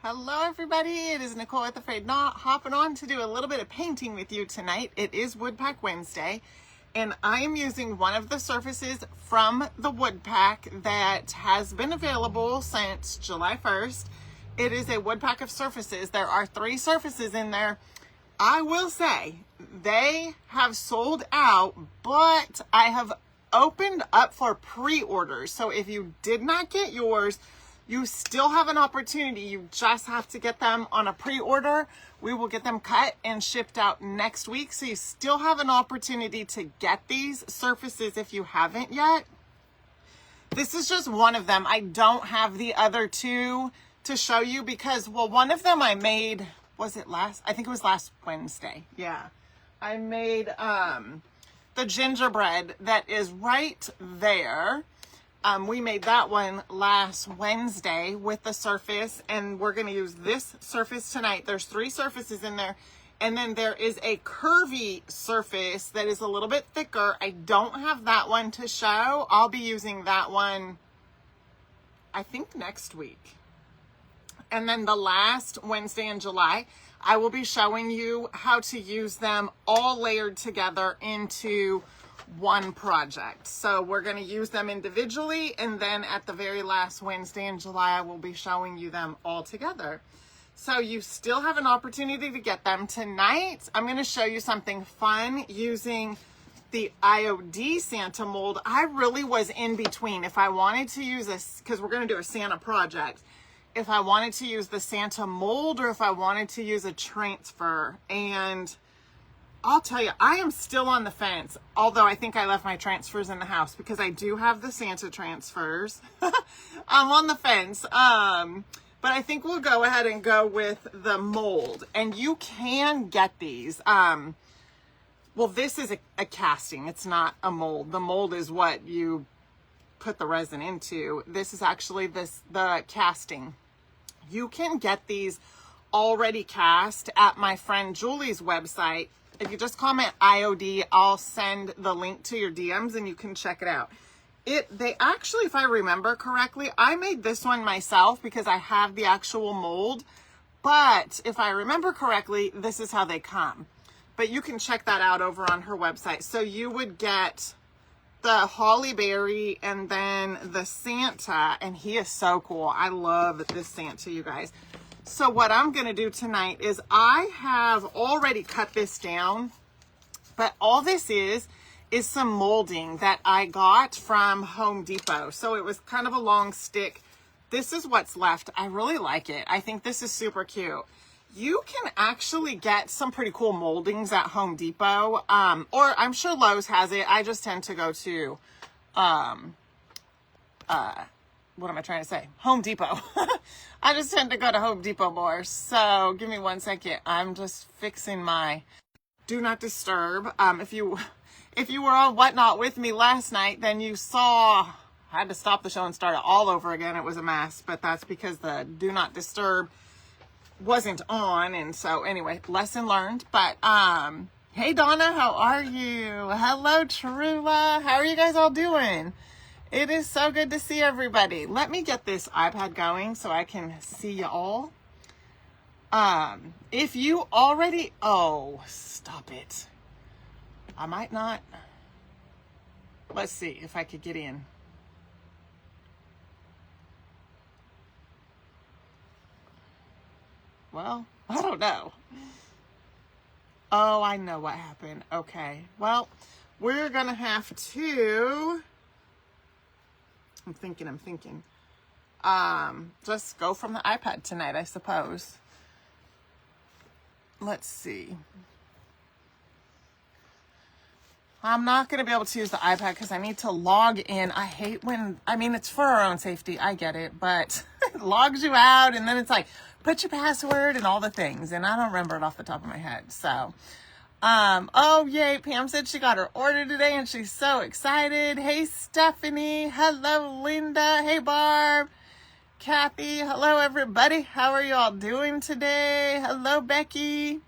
Hello everybody, it is Nicole with A-Frayed-Knot, hopping on to do a little bit of painting with you tonight. It is Wood Pack Wednesday, and I am using one of the surfaces from the Wood Pack that has been available since July 1st. It is a wood pack of surfaces. There are 3 surfaces in there. I will say, they have sold out, but I have opened up for pre-orders. So if you did not get yours, you still have an opportunity. You just have to get them on a pre-order. We will get them cut and shipped out next week. So you still have an opportunity to get these surfaces if you haven't yet. This is just one of them. I don't have the other 2 to show you because, well, one of them I made, was it last? I think it was last Wednesday. Yeah. I made the gingerbread that is right there. We made that one last Wednesday with the surface, and we're going to use this surface tonight. There's 3 surfaces in there, and then there is a curvy surface that is a little bit thicker. I don't have that one to show. I'll be using that one, I think, next week. And then the last Wednesday in July, I will be showing you how to use them all layered together into one project. So we're going to use them individually, and then at the very last Wednesday in July, I will be showing you them all together. So you still have an opportunity to get them. Tonight, I'm going to show you something fun using the IOD Santa mold. I really was in between if I wanted to use this, because we're going to do a Santa project, if I wanted to use the Santa mold or if I wanted to use a transfer. And I'll tell you, I am still on the fence, although I think I left my transfers in the house because I do have the Santa transfers. I'm on the fence. But I think we'll go ahead and go with the mold. And you can get these. Well, this is a casting. It's not a mold. The mold is what you put the resin into. This is actually the casting. You can get these already cast at my friend Julie's website. If you just comment IOD, I'll send the link to your DMs and you can check it out. They actually, if I remember correctly, I made this one myself because I have the actual mold. But if I remember correctly, this is how they come. But you can check that out over on her website. So you would get the Holly Berry and then the Santa, and he is so cool. I love this Santa, you guys. So what I'm going to do tonight is I have already cut this down, but all this is some molding that I got from Home Depot. So it was kind of a long stick. This is what's left. I really like it. I think this is super cute. You can actually get some pretty cool moldings at Home Depot, or I'm sure Lowe's has it. I just tend to go to, what am I trying to say? Home Depot. I just tend to go to Home Depot more. So give me 1 second. I'm just fixing my do not disturb. If you were on Whatnot with me last night, then you saw I had to stop the show and start it all over again. It was a mess, but that's because the do not disturb wasn't on. And so anyway, lesson learned. But hey Donna, how are you? Hello Trula. How are you guys all doing? It is so good to see everybody. Let me get this iPad going so I can see you all. If you already, oh, stop it. I might not. Let's see if I could get in. Well, I don't know. Oh, I know what happened. Okay. Well, we're going to have to, I'm thinking. Just go from the iPad tonight, I suppose. Let's see. I'm not going to be able to use the iPad because I need to log in. I hate when, I mean, it's for our own safety. I get it, but it logs you out and then it's like, put your password and all the things. And I don't remember it off the top of my head. So, oh, yay. Pam said she got her order today and she's so excited. Hey, Stephanie. Hello, Linda. Hey, Barb. Kathy. Hello, everybody. How are you all doing today? Hello, Becky.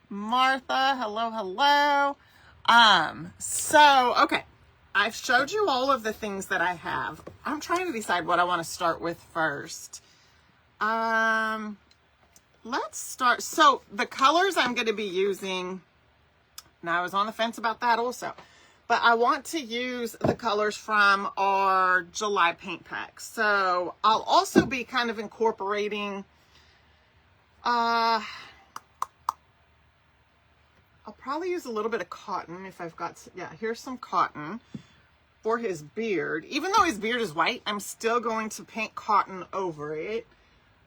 Martha. Hello. So, okay. I've showed you all of the things that I have. I'm trying to decide what I want to start with first. Let's start. So the colors I'm going to be using, now I was on the fence about that also, but I want to use the colors from our July paint pack. So I'll also be kind of incorporating, I'll probably use a little bit of cotton if I've got, yeah, here's some cotton for his beard. Even though his beard is white, I'm still going to paint cotton over it.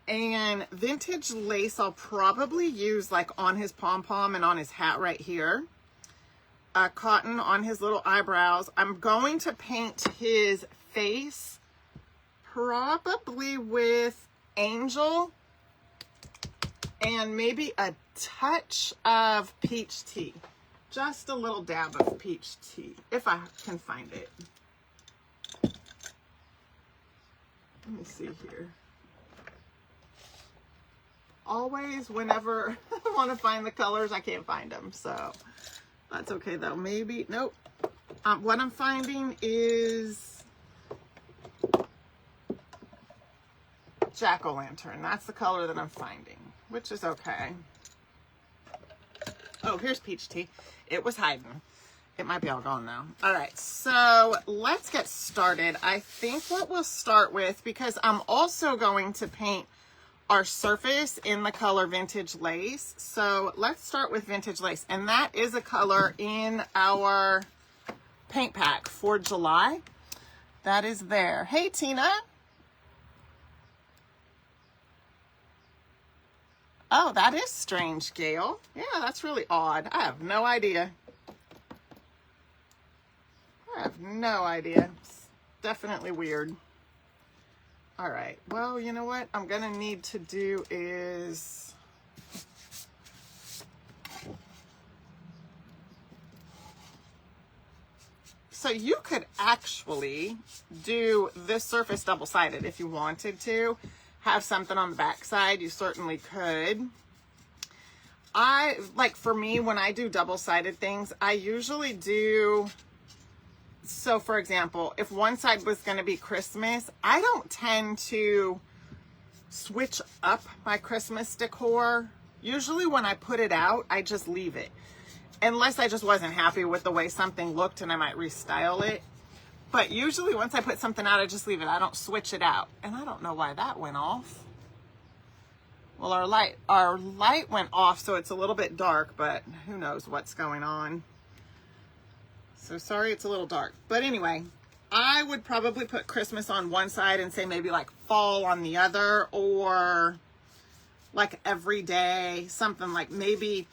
And vintage lace I'll probably use like on his pom-pom and on his hat right here. Cotton on his little eyebrows. I'm going to paint his face probably with angel and maybe a touch of peach tea. Just a little dab of peach tea, if I can find it. Let me see here. Always, whenever I want to find the colors, I can't find them. So that's okay though. Maybe, nope. What I'm finding is jack-o'-lantern. That's the color that I'm finding, which is okay. Oh, here's peach tea. It was hiding. It might be all gone now. All right, so let's get started. I think what we'll start with, because I'm also going to paint our surface in the color vintage lace. So let's start with vintage lace. And that is a color in our paint pack for July. That is there. Hey, Tina. Oh, that is strange, Gail. Yeah, that's really odd. I have no idea. I have no idea. It's definitely weird. All right, well, you know what I'm gonna need to do is so you could actually do this surface double-sided if you wanted to have something on the back side. You certainly could. For me, when I do double-sided things, I usually do. So for example, if one side was going to be Christmas, I don't tend to switch up my Christmas decor. Usually when I put it out, I just leave it. Unless I just wasn't happy with the way something looked and I might restyle it. But usually once I put something out, I just leave it. I don't switch it out. And I don't know why that went off. Well, our light went off, so it's a little bit dark, but who knows what's going on. So sorry it's a little dark. But anyway, I would probably put Christmas on one side and say maybe like fall on the other, or like every day, something like maybe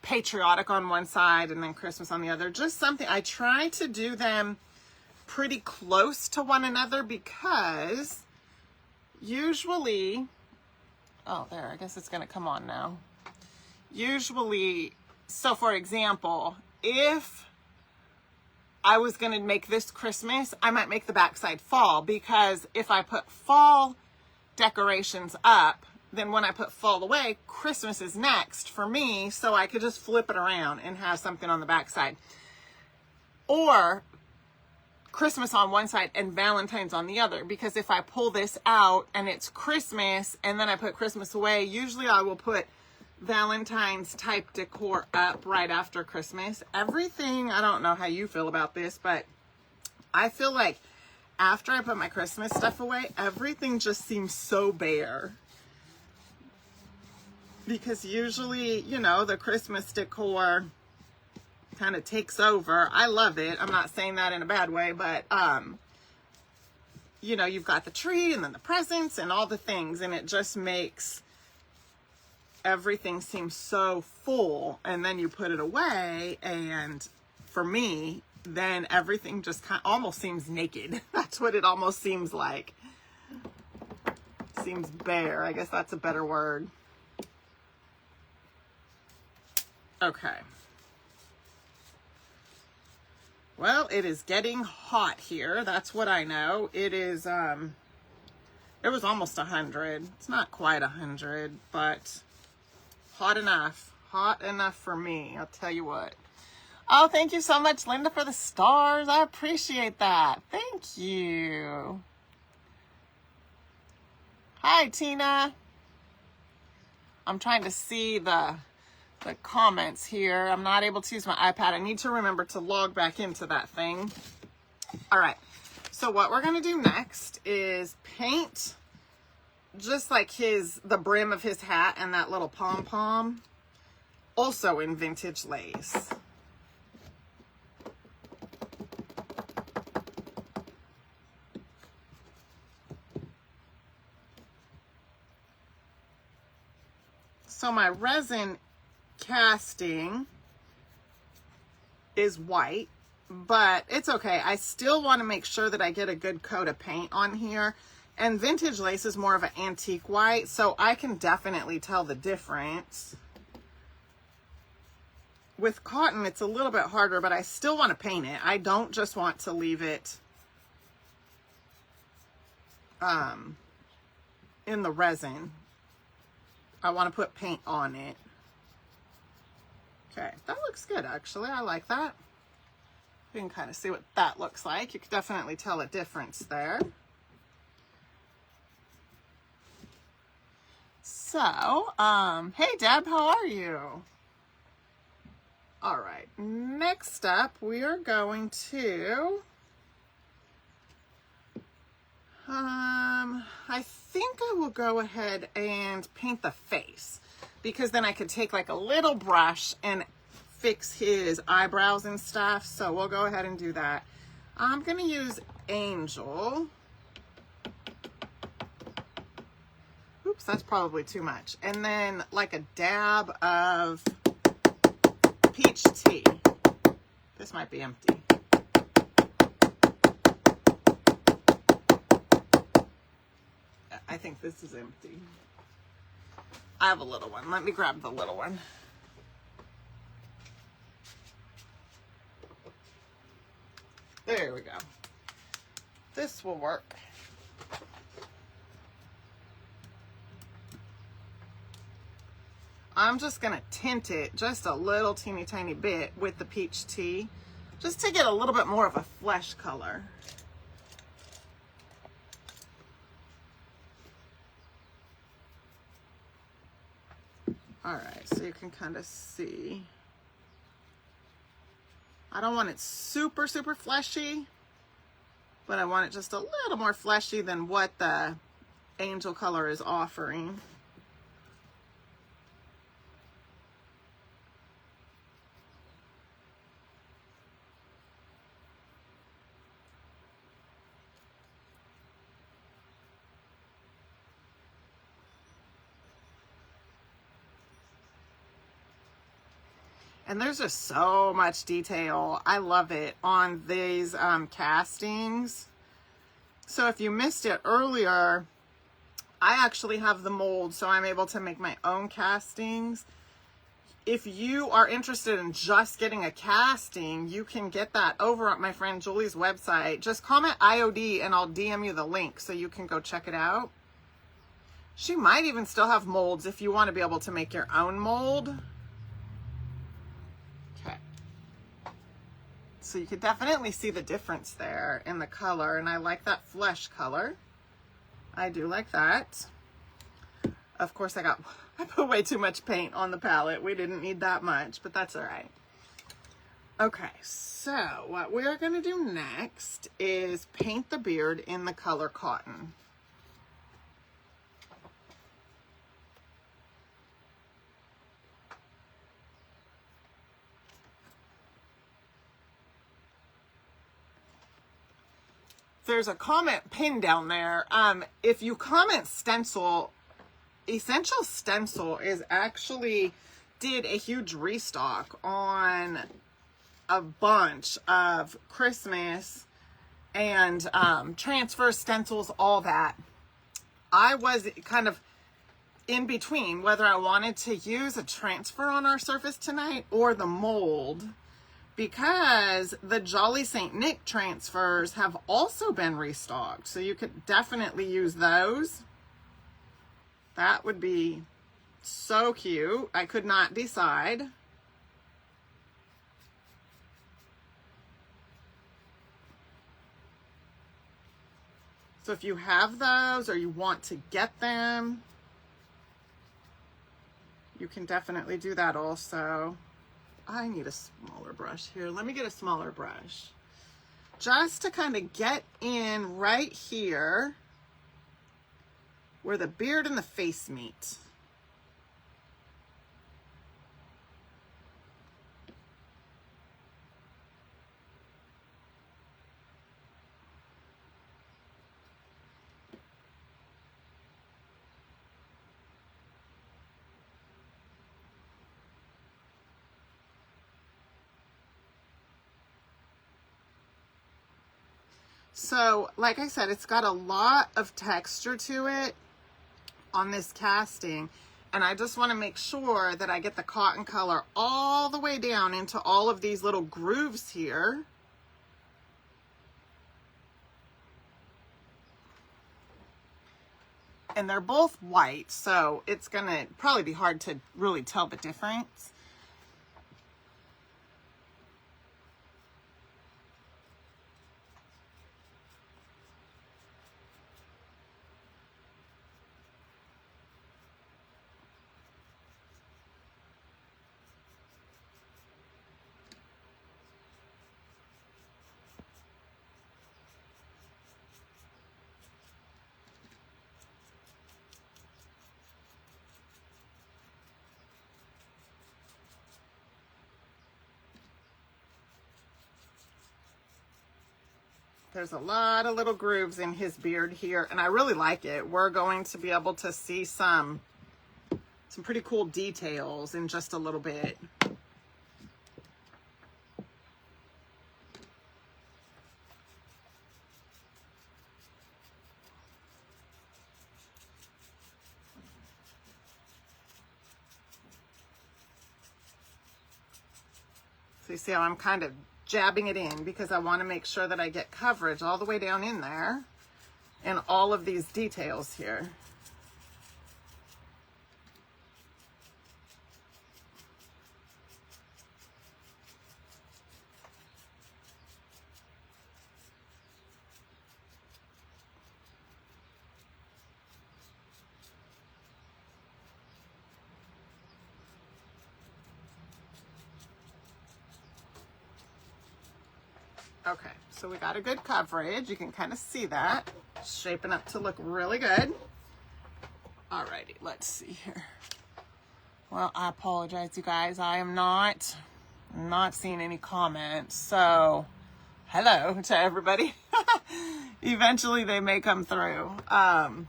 patriotic on one side and then Christmas on the other. Just something. I try to do them pretty close to one another because usually, oh, there, I guess it's going to come on now. Usually, so for example, if I was going to make this Christmas, I might make the backside fall, because if I put fall decorations up, then when I put fall away, Christmas is next for me, so I could just flip it around and have something on the backside. Or Christmas on one side and Valentine's on the other, because if I pull this out and it's Christmas and then I put Christmas away, usually I will put Valentine's type decor up right after Christmas. Everything, I don't know how you feel about this, but I feel like after I put my Christmas stuff away, everything just seems so bare. Because usually, you know, the Christmas decor kind of takes over. I love it. I'm not saying that in a bad way, but you know, you've got the tree and then the presents and all the things, and it just makes everything seems so full. And then you put it away, and for me, then everything just kind of almost seems naked. That's what it almost seems like. Seems bare. I guess that's a better word. Okay. Well, it is getting hot here. That's what I know. It is, it was almost 100. It's not quite 100, but hot enough. Hot enough for me, I'll tell you what. Oh, thank you so much, Linda, for the stars. I appreciate that. Thank you. Hi, Tina. I'm trying to see the comments here. I'm not able to use my iPad. I need to remember to log back into that thing. All right. So what we're going to do next is paint just like the brim of his hat and that little pom-pom, also in vintage lace. So my resin casting is white, but it's okay. I still want to make sure that I get a good coat of paint on here. And vintage lace is more of an antique white, so I can definitely tell the difference. With cotton, it's a little bit harder, but I still want to paint it. I don't just want to leave it in the resin. I want to put paint on it. Okay, that looks good actually. I like that. You can kind of see what that looks like. You can definitely tell a difference there. So, hey Deb, how are you? All right, next up we are going to, I think I will go ahead and paint the face, because then I could take like a little brush and fix his eyebrows and stuff. So we'll go ahead and do that. I'm gonna use Angel. Oops, that's probably too much. And then like a dab of peach tea. This might be empty. I think this is empty. I have a little one. Let me grab the little one. There we go. This will work. I'm just going to tint it just a little teeny tiny bit with the peach tea, just to get a little bit more of a flesh color. All right, so you can kind of see. I don't want it super, super fleshy, but I want it just a little more fleshy than what the Angel color is offering. And there's just so much detail. I love it on these castings. So if you missed it earlier, I actually have the mold, so I'm able to make my own castings. If you are interested in just getting a casting, you can get that over at my friend Julie's website. Just comment IOD and I'll DM you the link so you can go check it out. She might even still have molds if you want to be able to make your own mold. So you could definitely see the difference there in the color, and I like that flesh color. I do like that. Of course, I put way too much paint on the palette. We didn't need that much, but that's all right. Okay, so what we're gonna do next is paint the beard in the color Cotton. There's a comment pinned down there. If you comment stencil, Essential Stencil did a huge restock on a bunch of Christmas and transfer stencils, all that. I was kind of in between whether I wanted to use a transfer on our surface tonight or the mold, because the Jolly St. Nick transfers have also been restocked. So you could definitely use those. That would be so cute. I could not decide. So if you have those or you want to get them, you can definitely do that also. I need a smaller brush here. Let me get a smaller brush. Just to kind of get in right here where the beard and the face meet. So, like I said, it's got a lot of texture to it on this casting, and I just want to make sure that I get the cotton color all the way down into all of these little grooves here. And they're both white, so it's gonna probably be hard to really tell the difference. There's a lot of little grooves in his beard here, and I really like it. We're going to be able to see some pretty cool details in just a little bit. So you see how I'm kind of jabbing it in because I want to make sure that I get coverage all the way down in there and all of these details here. Okay, so we got a good coverage. You can kind of see that. Shaping up to look really good. Alrighty, let's see here. Well, I apologize, you guys. I am not seeing any comments. So, hello to everybody. Eventually they may come through. All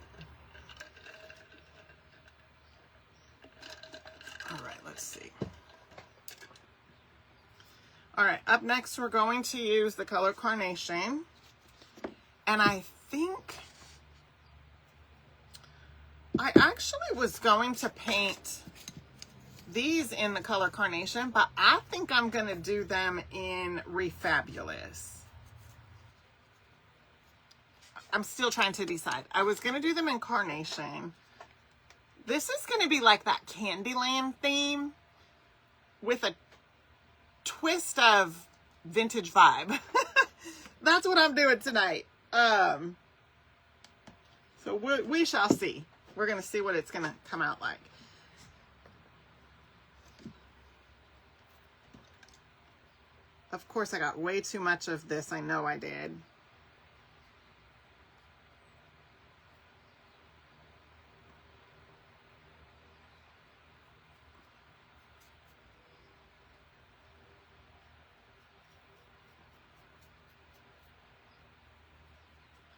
right, let's see. All right, up next, we're going to use the color Carnation. And I think I actually was going to paint these in the color Carnation, but I think I'm going to do them in Refabulous. I'm still trying to decide. I was going to do them in Carnation. This is going to be like that Candyland theme with a twist of vintage vibe. That's what I'm doing tonight. So we shall see. We're going to see what it's going to come out like. Of course, I got way too much of this. I know I did.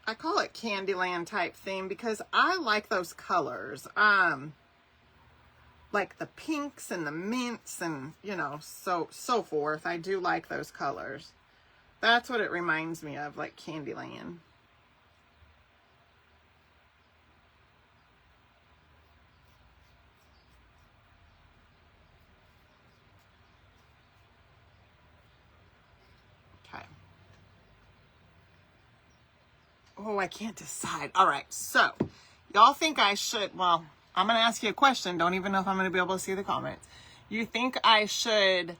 I call it Candyland type theme because I like those colors. Like the pinks and the mints and, you know, so forth. I do like those colors. That's what it reminds me of, like Candyland. Okay. Oh, I can't decide. All right, so y'all think I should, well, I'm going to ask you a question. Don't even know if I'm going to be able to see the comments. You think I should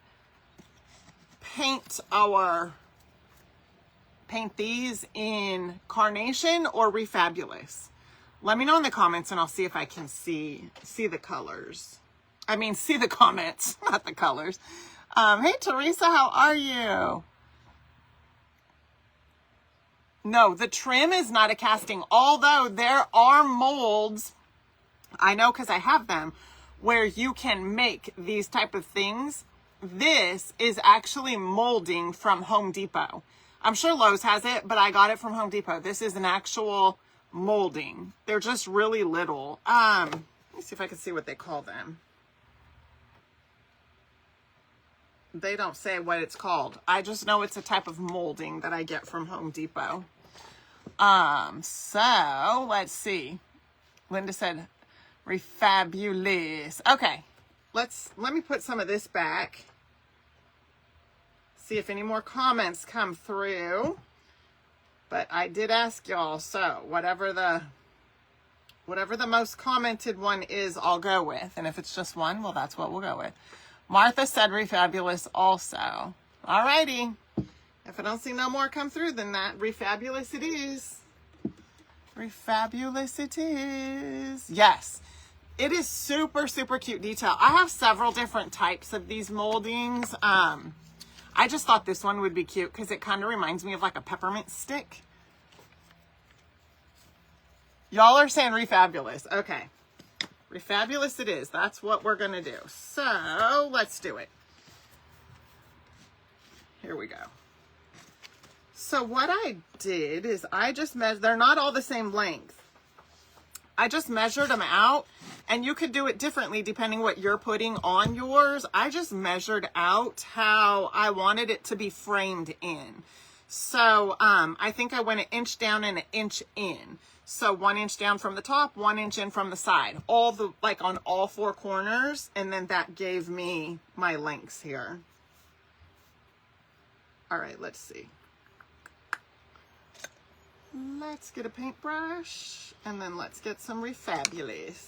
paint these in Carnation or Refabulous? Let me know in the comments and I'll see if I can see the colors. I mean, see the comments, not the colors. Hey, Teresa, how are you? No, the trim is not a casting, although there are molds, I know because I have them, where you can make these type of things. This is actually molding from Home Depot. I'm sure Lowe's has it, but I got it from Home Depot. This is an actual molding. They're just really little. Let me see if I can see what they call them. They don't say what it's called. I just know it's a type of molding that I get from Home Depot. So let's see. Linda said, refabulous. Okay. Let me put some of this back. See if any more comments come through. But I did ask y'all, so whatever the most commented one is, I'll go with. And if it's just one, well, that's what we'll go with. Martha said refabulous also. Alrighty. If I don't see no more come through than that, refabulous it is. Refabulous it is. Yes. It is super, super cute detail. I have several different types of these moldings. I just thought this one would be cute because it kind of reminds me of like a peppermint stick. Y'all are saying refabulous. Okay. Refabulous it is. That's what we're going to do. So let's do it. Here we go. So what I did is I just measured, they're not all the same length. I just measured them out, and you could do it differently depending what you're putting on yours. I just measured out how I wanted it to be framed in. So I think I went 1 inch down and 1 inch in. So 1 inch down from the top, 1 inch in from the side, like on all 4 corners. And then that gave me my lengths here. All right, let's see. Let's get a paintbrush, and then let's get some refabulous.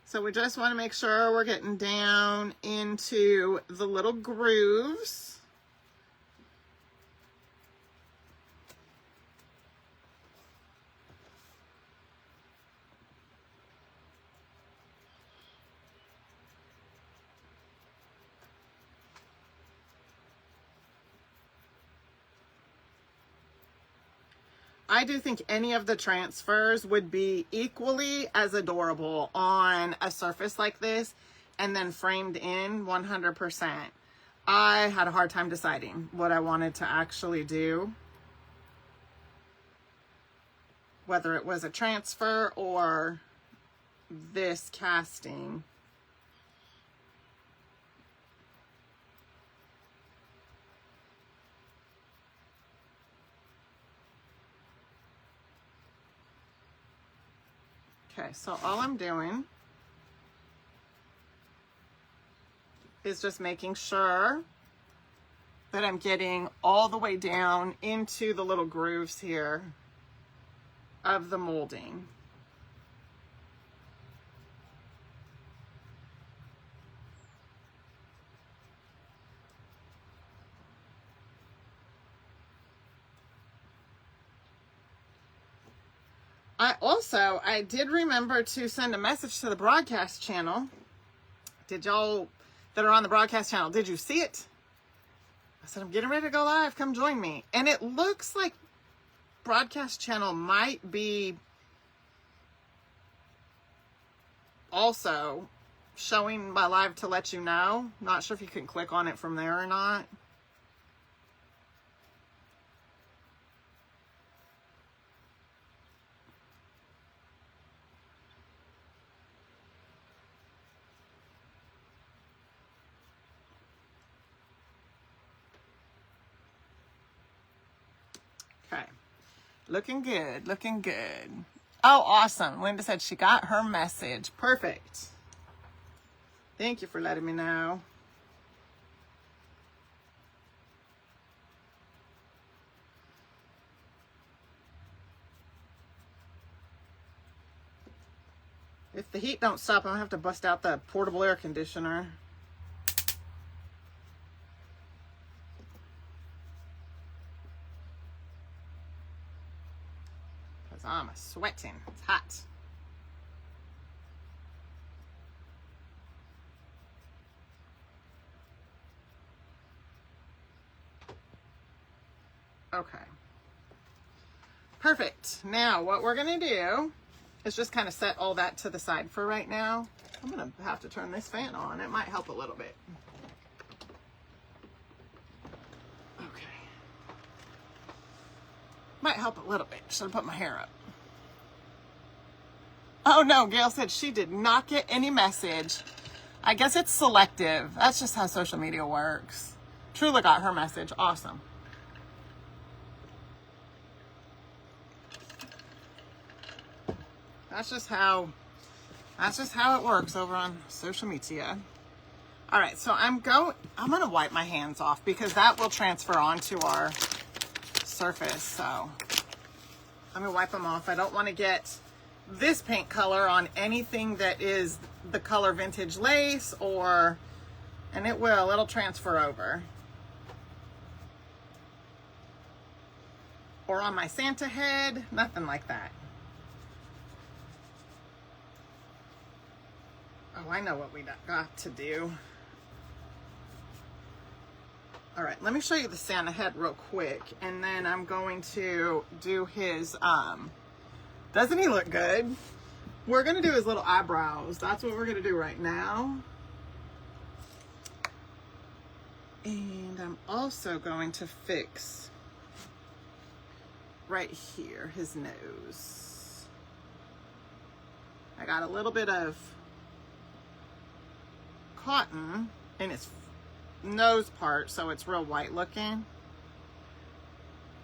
So we just want to make sure we're getting down into the little grooves. I do think any of the transfers would be equally as adorable on a surface like this and then framed in 100%. I had a hard time deciding what I wanted to actually do, whether it was a transfer or this casting. Okay, so all I'm doing is just making sure that I'm getting all the way down into the little grooves here of the molding. I did remember to send a message to the broadcast channel. Did y'all that are on the broadcast channel, did you see it? I said, I'm getting ready to go live. Come join me. And it looks like broadcast channel might be also showing my live to let you know. Not sure if you can click on it from there or not. Okay, looking good, looking good. Oh, awesome. Linda said she got her message. Perfect. Thank you for letting me know. heat don't stop, I'm gonna have to bust out the portable air conditioner. Because I'm sweating. It's hot. Okay. Perfect. Now what we're gonna do is just kind of set all that to the side for right now. I'm gonna have to turn this fan on. It might help a little bit. Okay. Might help a little bit. Should have put my hair up. Oh no, Gail said she did not get any message. I guess it's selective. That's just how social media works. Trula got her message. Awesome. That's just how it works over on social media. All right, so I'm gonna wipe my hands off because that will transfer onto our surface. So I'm gonna wipe them off. I don't want to get this paint color on anything that is the color vintage lace, and it'll transfer over. Or on my Santa head, nothing like that. Oh, I know what we got to do. All right, let me show you the Santa head real quick, and then I'm going to do his, doesn't he look good? We're gonna do his little eyebrows. That's what we're gonna do right now. And I'm also going to fix right here, his nose. I got a little bit of cotton in its nose part, so it's real white looking.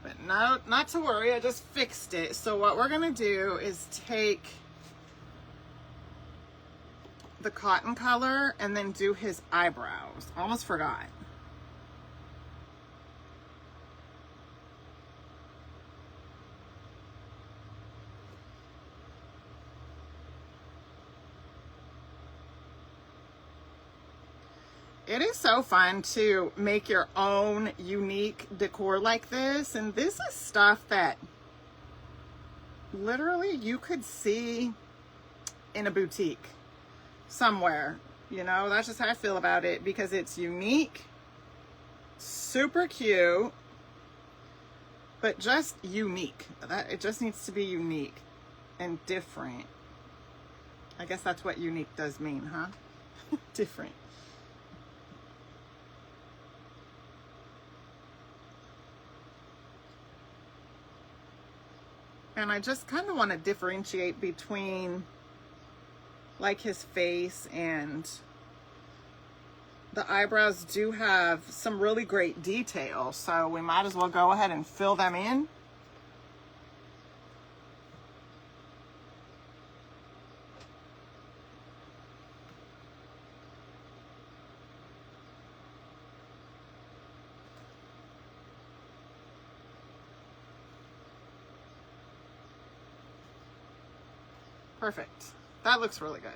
But no, not to worry, I just fixed it. So what we're gonna do is take the cotton color and then do his eyebrows. Almost forgot. It is so fun to make your own unique decor like this. And this is stuff that literally you could see in a boutique somewhere. You know, that's just how I feel about it because it's unique, super cute, but just unique. It just needs to be unique and different. I guess that's what unique does mean, huh? Different. And I just kind of want to differentiate between like his face and the eyebrows do have some really great detail. So we might as well go ahead and fill them in. Perfect. That looks really good.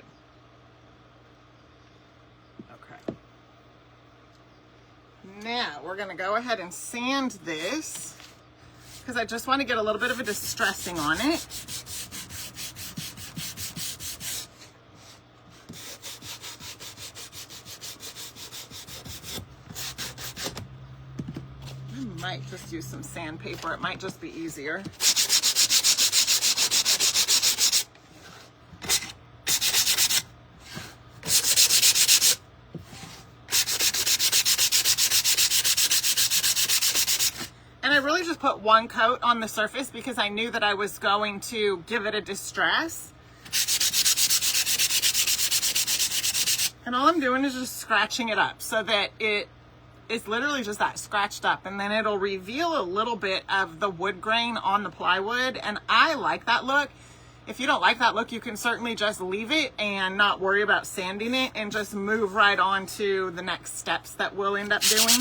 Okay. Now we're going to go ahead and sand this because I just want to get a little bit of a distressing on it. I might just use some sandpaper. It might just be easier. And I really just put one coat on the surface because I knew that I was going to give it a distress. And all I'm doing is just scratching it up so that it is literally just that scratched up, and then it'll reveal a little bit of the wood grain on the plywood. And I like that look. If you don't like that look, you can certainly just leave it and not worry about sanding it and just move right on to the next steps that we'll end up doing.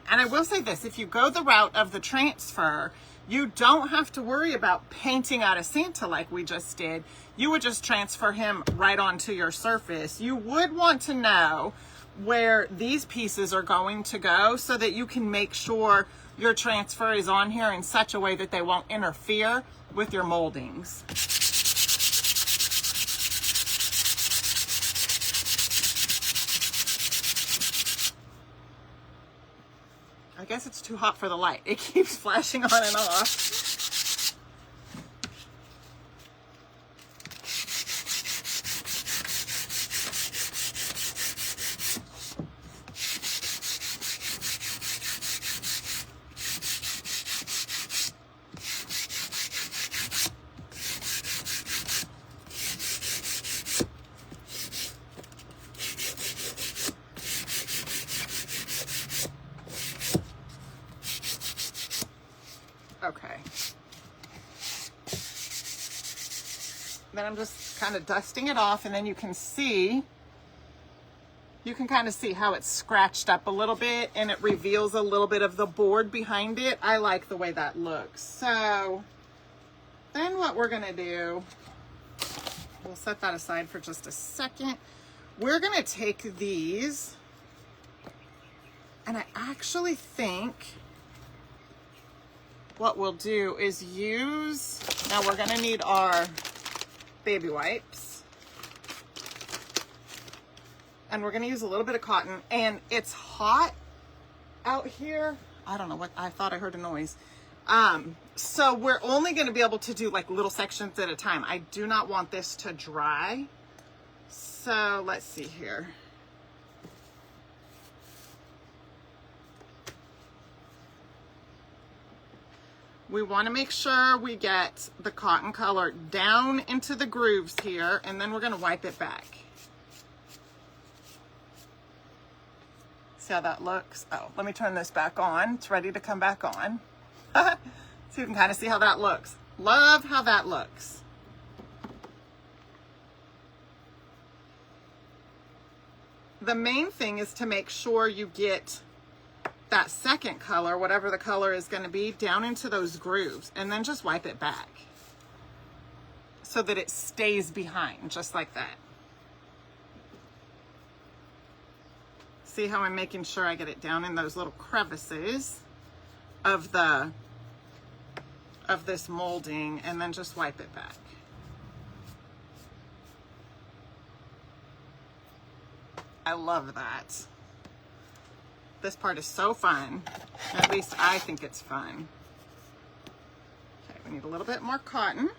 And I will say this, if you go the route of the transfer, you don't have to worry about painting out a Santa like we just did. You would just transfer him right onto your surface. You would want to know where these pieces are going to go so that you can make sure your transfer is on here in such a way that they won't interfere with your moldings. I guess it's too hot for the light. It keeps flashing on and off. Okay. Then I'm just kind of dusting it off, and then you can kind of see how it's scratched up a little bit and it reveals a little bit of the board behind it. I like the way that looks. So then what we're gonna do, we'll set that aside for just a second. We're gonna take these, and I actually think what we'll do is now we're gonna need our baby wipes. And we're gonna use a little bit of cotton, and it's hot out here. I don't know what, I thought I heard a noise. So we're only gonna be able to do like little sections at a time. I do not want this to dry. So let's see here. We want to make sure we get the cotton color down into the grooves here, and then we're going to wipe it back. See how that looks? Oh, let me turn this back on. It's ready to come back on. So you can kind of see how that looks. Love how that looks. The main thing is to make sure you get that second color, whatever the color is going to be, down into those grooves, and then just wipe it back so that it stays behind, just like that. See how I'm making sure I get it down in those little crevices of this molding, and then just wipe it back. I love that. This part is so fun. At least I think it's fun. Okay, we need a little bit more cotton.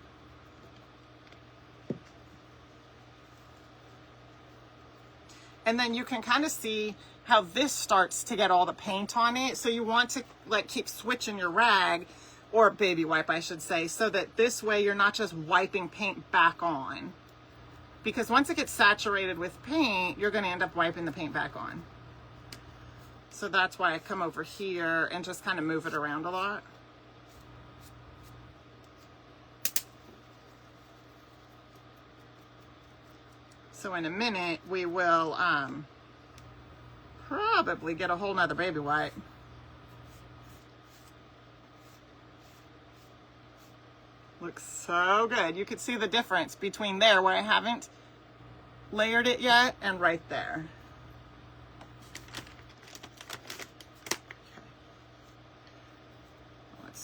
And then you can kind of see how this starts to get all the paint on it. So you want to like keep switching your rag, or baby wipe I should say, so that this way you're not just wiping paint back on. Because once it gets saturated with paint, you're going to end up wiping the paint back on. So that's why I come over here and just kind of move it around a lot. So in a minute, we will probably get a whole nother baby wipe. Looks so good. You can see the difference between there where I haven't layered it yet and right there.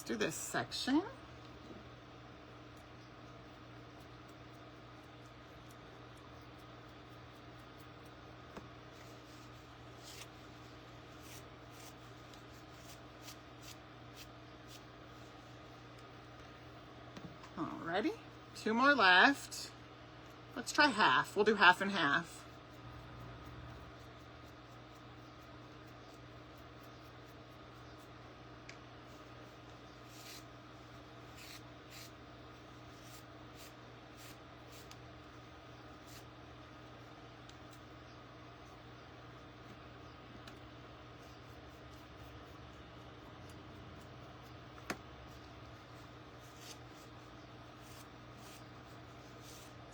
Do this section. Alrighty, 2 more left. Let's try half. We'll do half and half.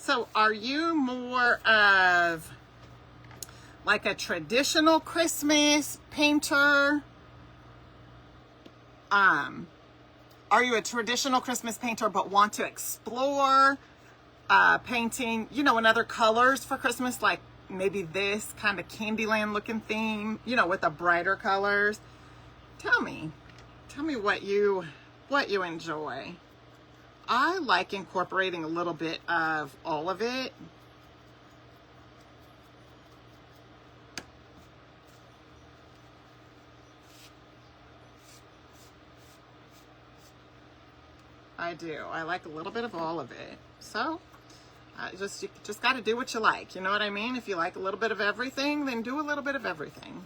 So are you more of like a traditional Christmas painter, Are you a traditional Christmas painter but want to explore painting, you know, in other colors for Christmas, like maybe this kind of Candyland looking theme, you know, with the brighter colors? Tell me what you enjoy. I like incorporating a little bit of all of it. I do. I like a little bit of all of it. So you just got to do what you like. You know what I mean? If you like a little bit of everything, then do a little bit of everything.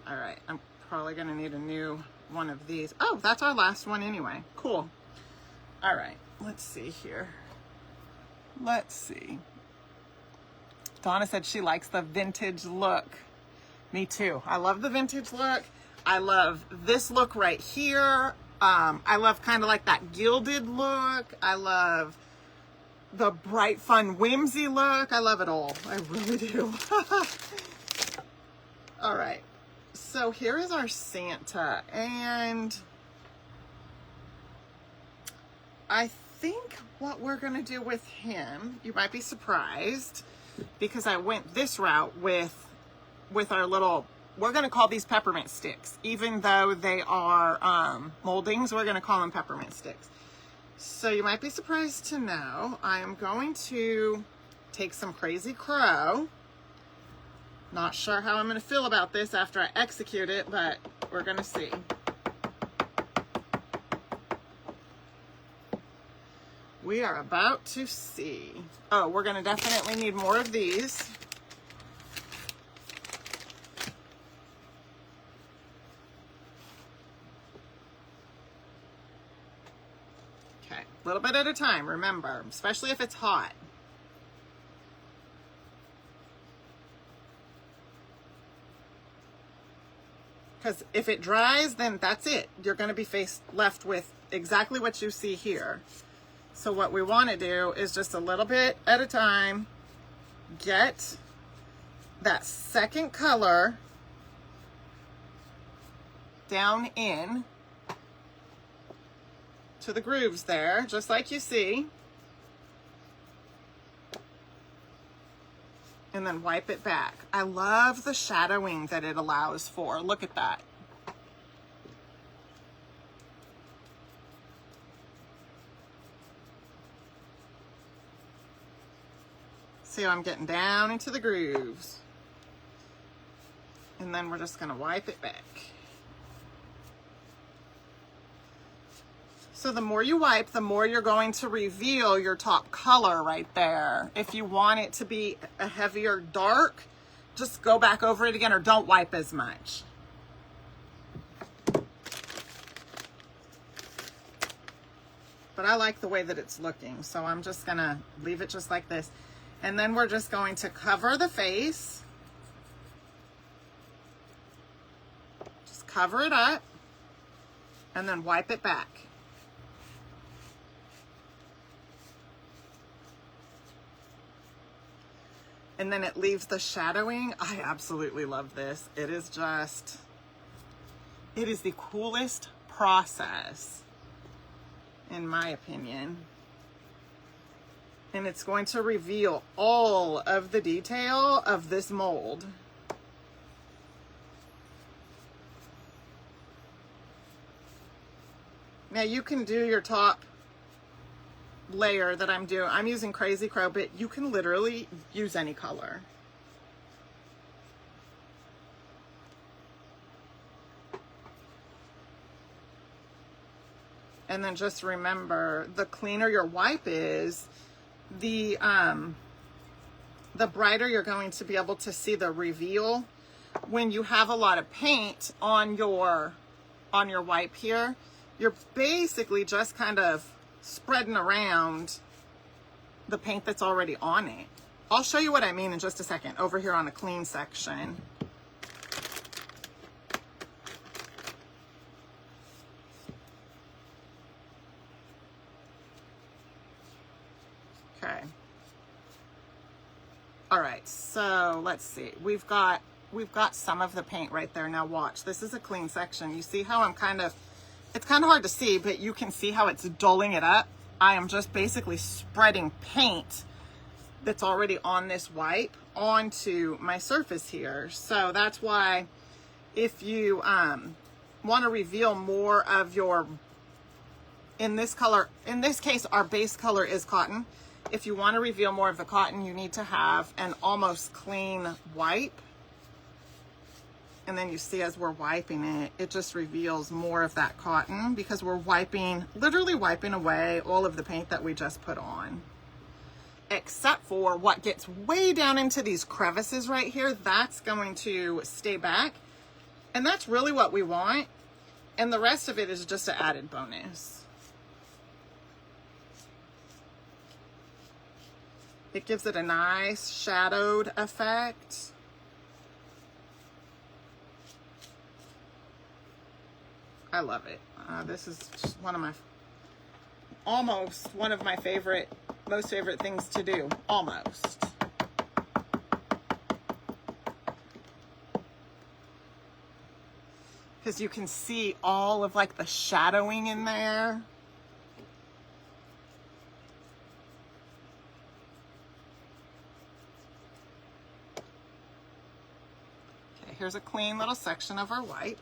All right, I'm probably going to need a new one of these. Oh, that's our last one anyway. Cool. All right, let's see here. Let's see. Donna said she likes the vintage look. Me too. I love the vintage look. I love this look right here. I love kind of like that gilded look. I love the bright, fun, whimsy look. I love it all. I really do. All right. So here is our Santa, and I think what we're gonna do with him, you might be surprised, because I went this route with our little, we're gonna call these peppermint sticks. Even though they are moldings, we're gonna call them peppermint sticks. So you might be surprised to know I am going to take some Crazy Crow. Not sure how I'm gonna feel about this after I execute it, but we're gonna see. We are about to see. Oh, we're gonna definitely need more of these. Okay, a little bit at a time, remember, especially if it's hot. Because if it dries, then that's it. You're gonna be left with exactly what you see here. So what we want to do is just a little bit at a time, get that second color down in to the grooves there, just like you see, and then wipe it back. I love the shadowing that it allows for. Look at that. See how I'm getting down into the grooves. And then we're just gonna wipe it back. So the more you wipe, the more you're going to reveal your top color right there. If you want it to be a heavier dark, just go back over it again, or don't wipe as much. But I like the way that it's looking, so I'm just gonna leave it just like this. And then we're just going to cover the face. Just cover it up and then wipe it back. And then it leaves the shadowing. I absolutely love this. It is the coolest process, in my opinion. And it's going to reveal all of the detail of this mold. Now you can do your top layer that I'm doing. I'm using Crazy Crow, but you can literally use any color. And then just remember, the cleaner your wipe is, the brighter you're going to be able to see the reveal. When you have a lot of paint on your wipe here, you're basically just kind of spreading around the paint that's already on it. I'll show you what I mean in just a second over here on the clean section. All right, so let's see. We've got some of the paint right there. Now watch, this is a clean section. You see how I'm it's kind of hard to see, but you can see how it's dulling it up. I am just basically spreading paint that's already on this wipe onto my surface here. So that's why if you want to reveal more of your, in this case, our base color is cotton. If you want to reveal more of the cotton, you need to have an almost clean wipe. And then you see as we're wiping it, it just reveals more of that cotton because we're literally wiping away all of the paint that we just put on. Except for what gets way down into these crevices right here, that's going to stay back. And that's really what we want. And the rest of it is just an added bonus. It gives it a nice shadowed effect. I love it. This is just almost one of my most favorite things to do, almost. Because you can see all of like the shadowing in there. Okay, here's a clean little section of our wipe.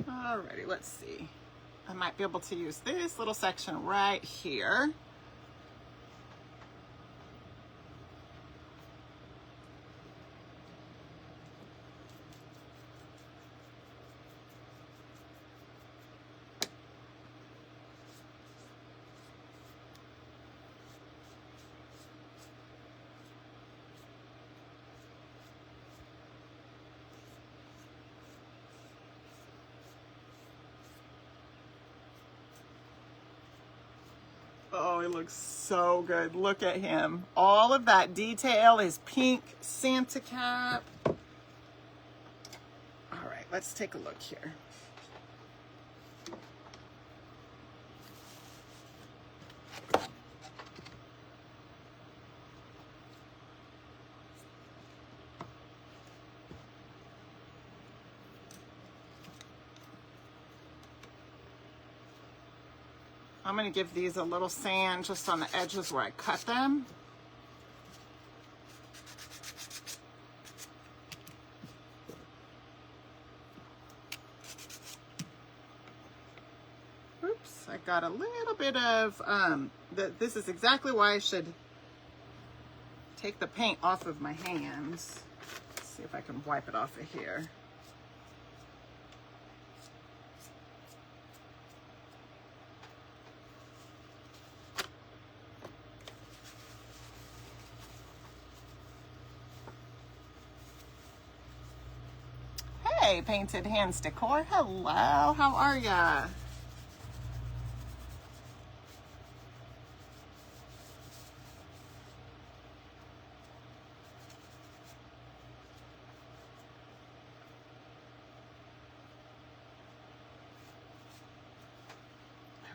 Alrighty, let's see. I might be able to use this little section right here. Oh, it looks so good. Look at him. All of that detail, his pink Santa cap. All right, let's take a look here. I'm going to give these a little sand just on the edges where I cut them. Oops, I got a little bit of, this is exactly why I should take the paint off of my hands. Let's see if I can wipe it off of here. Hey, Painted Hands Decor. Hello, how are ya?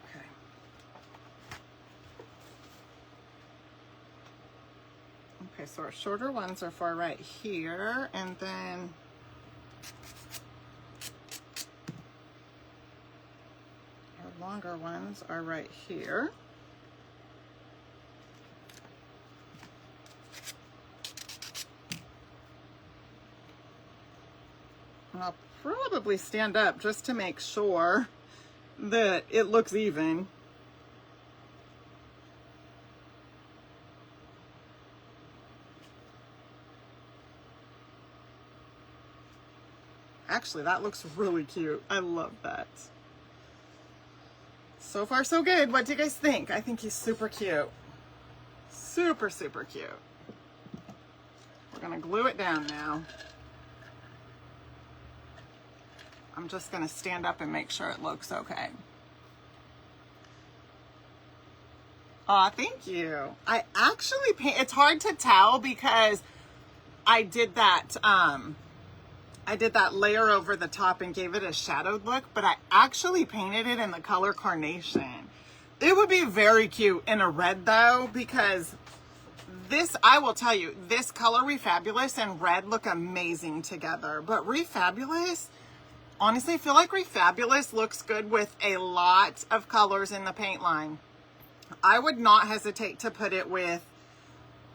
Okay. Okay, so our shorter ones are for right here, and then longer ones are right here. And I'll probably stand up just to make sure that it looks even. Actually, that looks really cute. I love that. So far, so good. What do you guys think? I think he's super cute. Super, super cute. We're gonna glue it down now. I'm just gonna stand up and make sure it looks okay. Aw, thank you. I actually paint, it's hard to tell because I did that layer over the top and gave it a shadowed look, but I actually painted it in the color Carnation. It would be very cute in a red though, because this, I will tell you, this color Refabulous and red look amazing together. But Refabulous, honestly, I feel like Refabulous looks good with a lot of colors in the paint line. I would not hesitate to put it with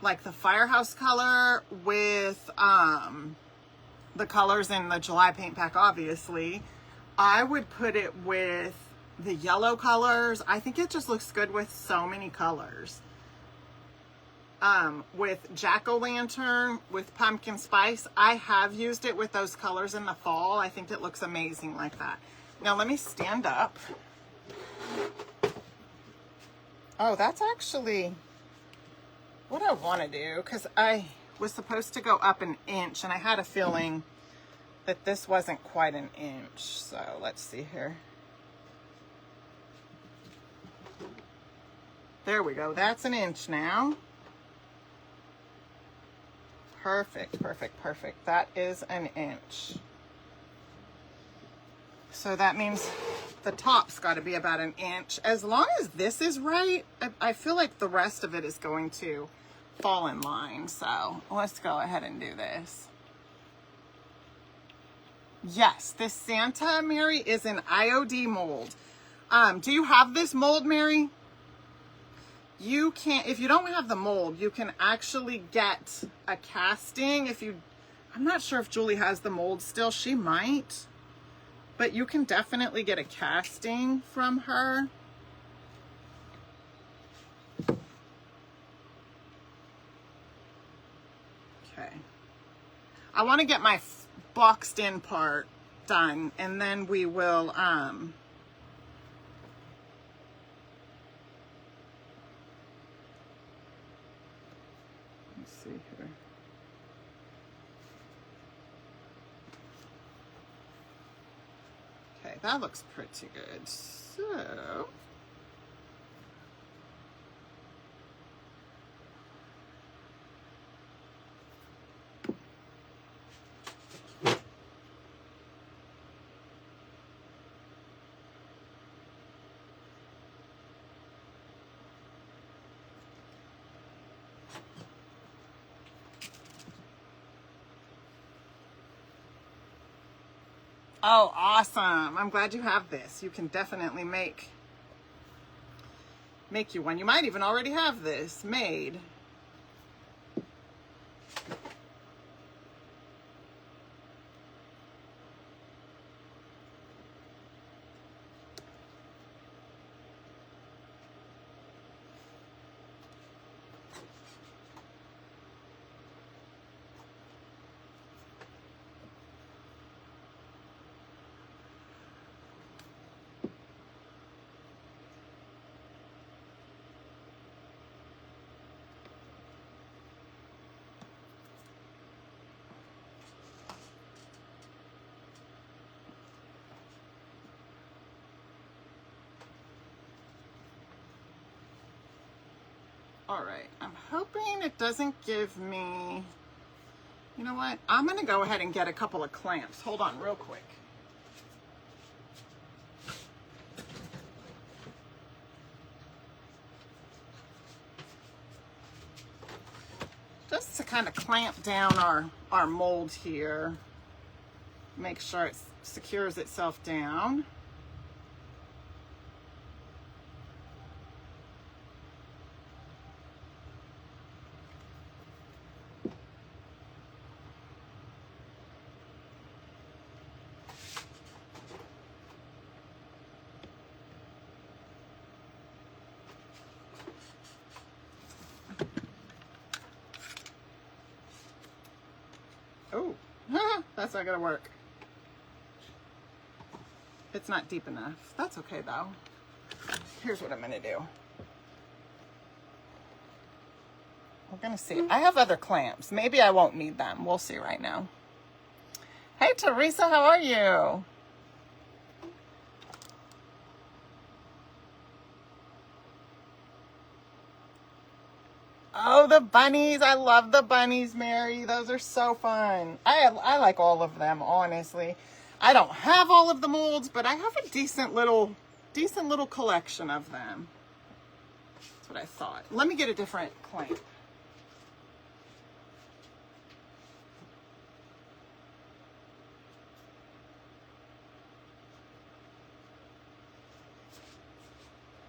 like the Firehouse color, with the colors in the July paint pack, obviously. I would put it with the yellow colors. I think it just looks good with so many colors. With Jack-o'-lantern, with pumpkin spice, I have used it with those colors in the fall. I think it looks amazing like that. Now let me stand up. Oh, that's actually what I want to do, because I was supposed to go up an inch and I had a feeling that this wasn't quite an inch. So let's see here. There we go. That's an inch now. Perfect, perfect, perfect. That is an inch. So that means the top's got to be about an inch. As long as this is right, I feel like the rest of it is going to fall in line. So let's go ahead and do this. Yes, this Santa, Mary, is an IOD mold. Do you have this mold, Mary? You can, if you don't have the mold, you can actually get a casting. I'm not sure if Julie has the mold still. She might, but you can definitely get a casting from her. Okay. I want to get my boxed in part done, and then we will, see here. Okay, that looks pretty good. So oh, awesome. I'm glad you have this. You can definitely make you one. You might even already have this made. All right, I'm hoping it doesn't give me, you know what? I'm gonna go ahead and get a couple of clamps. Hold on real quick. Just to kind of clamp down our mold here. Make sure it secures itself down. Oh, that's not gonna work. It's not deep enough. That's okay though. Here's what I'm gonna do. We're gonna see. I have other clamps. Maybe I won't need them. We'll see right now. Hey Teresa, how are you? Oh, the bunnies. I love the bunnies, Mary. Those are so fun. I like all of them, honestly. I don't have all of the molds, but I have a decent little collection of them. That's what I thought. Let me get a different clamp.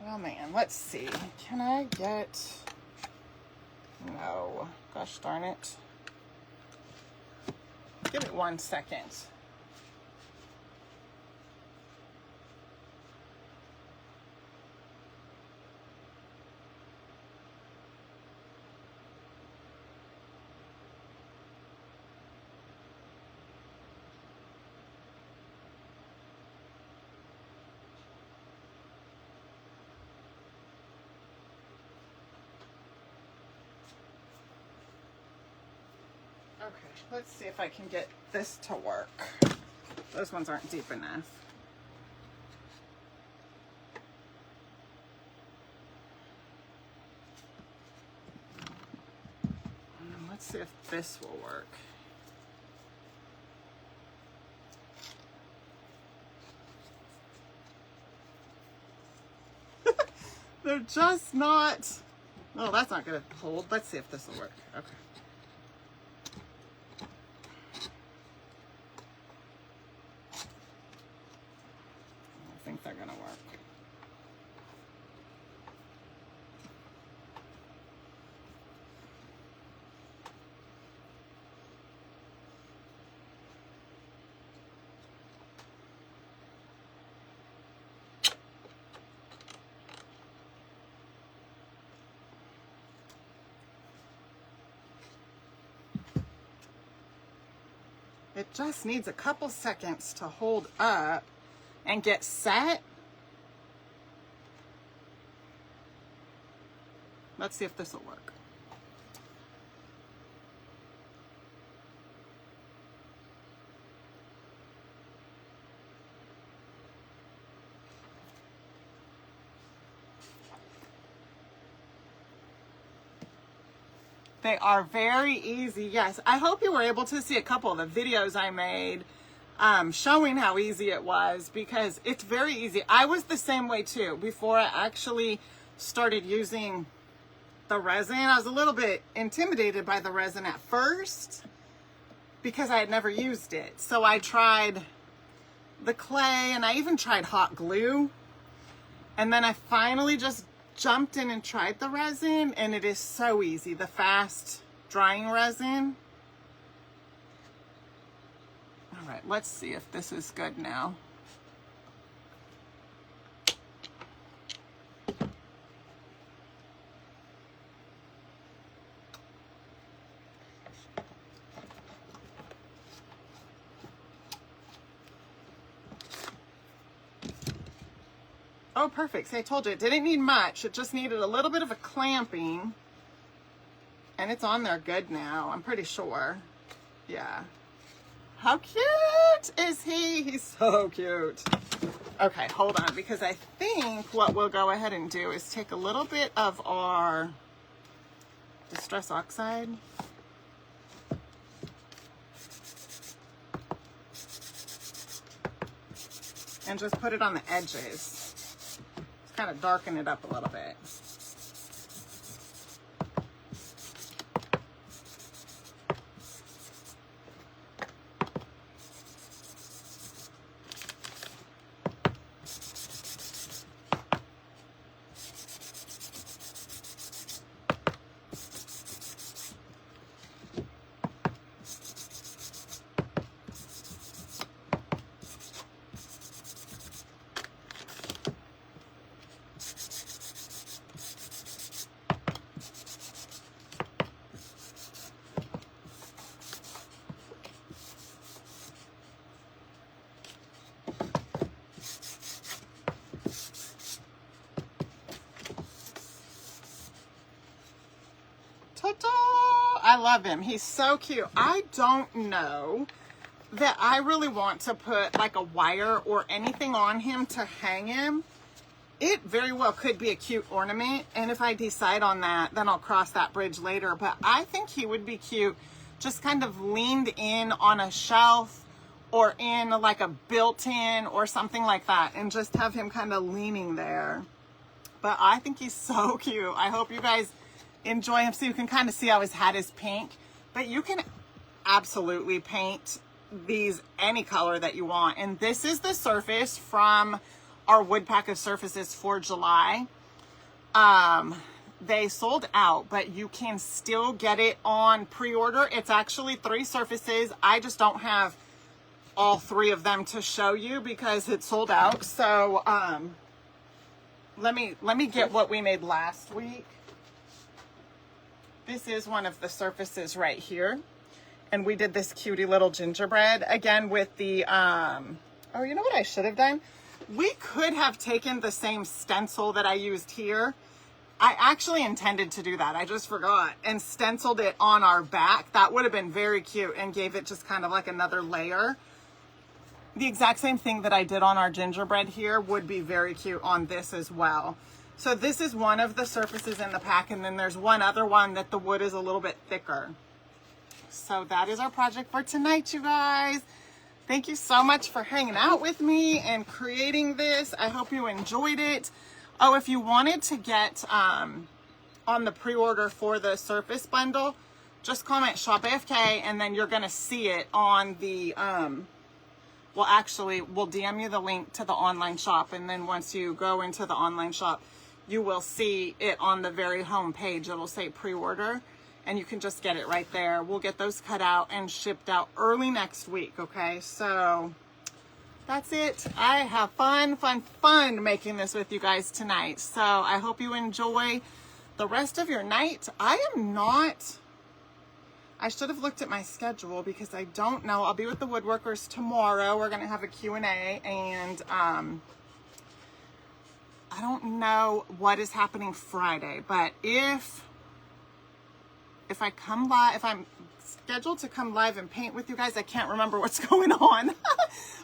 Oh man, let's see. Can I get... No. Gosh darn it. Give it 1 second. Okay, let's see if I can get this to work. Those ones aren't deep enough. Let's see if this will work. They're just not... Oh, that's not going to hold. Let's see if this will work. Okay. I think they're going to work. It just needs a couple seconds to hold up and get set. Let's see if this will work. They are very easy. Yes, I hope you were able to see a couple of the videos I made showing how easy it was, because it's very easy. I was the same way too. Before I actually started using the resin, I was a little bit intimidated by the resin at first because I had never used it. So I tried the clay and I even tried hot glue. And then I finally just jumped in and tried the resin, and it is so easy. The fast drying resin. All right, let's see if this is good now. Oh, perfect. See, I told you, it didn't need much. It just needed a little bit of a clamping. And it's on there good now, I'm pretty sure. Yeah. How cute is he? He's so cute. Okay, hold on, because I think what we'll go ahead and do is take a little bit of our Distress Oxide. And just put it on the edges. Kind of darken it up a little bit. love him. He's so cute. I don't know that I really want to put like a wire or anything on him to hang him. It very well could be a cute ornament, and if I decide on that, then I'll cross that bridge later. But I think he would be cute just kind of leaned in on a shelf or in like a built-in or something like that, and just have him kind of leaning there. But I think he's so cute. I hope you guys enjoy him. So you can kind of see how his hat is pink, but you can absolutely paint these any color that you want. And this is the surface from our wood pack of surfaces for July. They sold out, but you can still get it on pre-order. It's actually 3 surfaces. I just don't have all 3 of them to show you because it's sold out. So let me get what we made last week. This is one of the surfaces right here. And we did this cutie little gingerbread again with the, oh, you know what I should have done? We could have taken the same stencil that I used here. I actually intended to do that. I just forgot, and stenciled it on our back. That would have been very cute and gave it just kind of like another layer. The exact same thing that I did on our gingerbread here would be very cute on this as well. So this is one of the surfaces in the pack, and then there's one other one that the wood is a little bit thicker. So that is our project for tonight, you guys. Thank you so much for hanging out with me and creating this. I hope you enjoyed it. Oh, if you wanted to get on the pre-order for the surface bundle, just comment Shop AFK, and then you're going to see it on the, well, actually, we'll DM you the link to the online shop. And then once you go into the online shop, you will see it on the very home page. It'll say pre-order, and you can just get it right there. We'll get those cut out and shipped out early next week, okay? So that's it. I have fun making this with you guys tonight. So I hope you enjoy the rest of your night. I should have looked at my schedule because I don't know. I'll be with the woodworkers tomorrow. We're going to have a Q&A, and I don't know what is happening Friday, but if I come live, if I'm scheduled to come live and paint with you guys, I can't remember what's going on.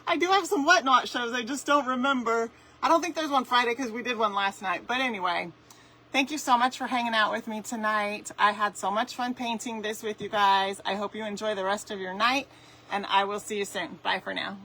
I do have some What-Not shows. I just don't remember. I don't think there's one Friday because we did one last night. But anyway, thank you so much for hanging out with me tonight. I had so much fun painting this with you guys. I hope you enjoy the rest of your night, and I will see you soon. Bye for now.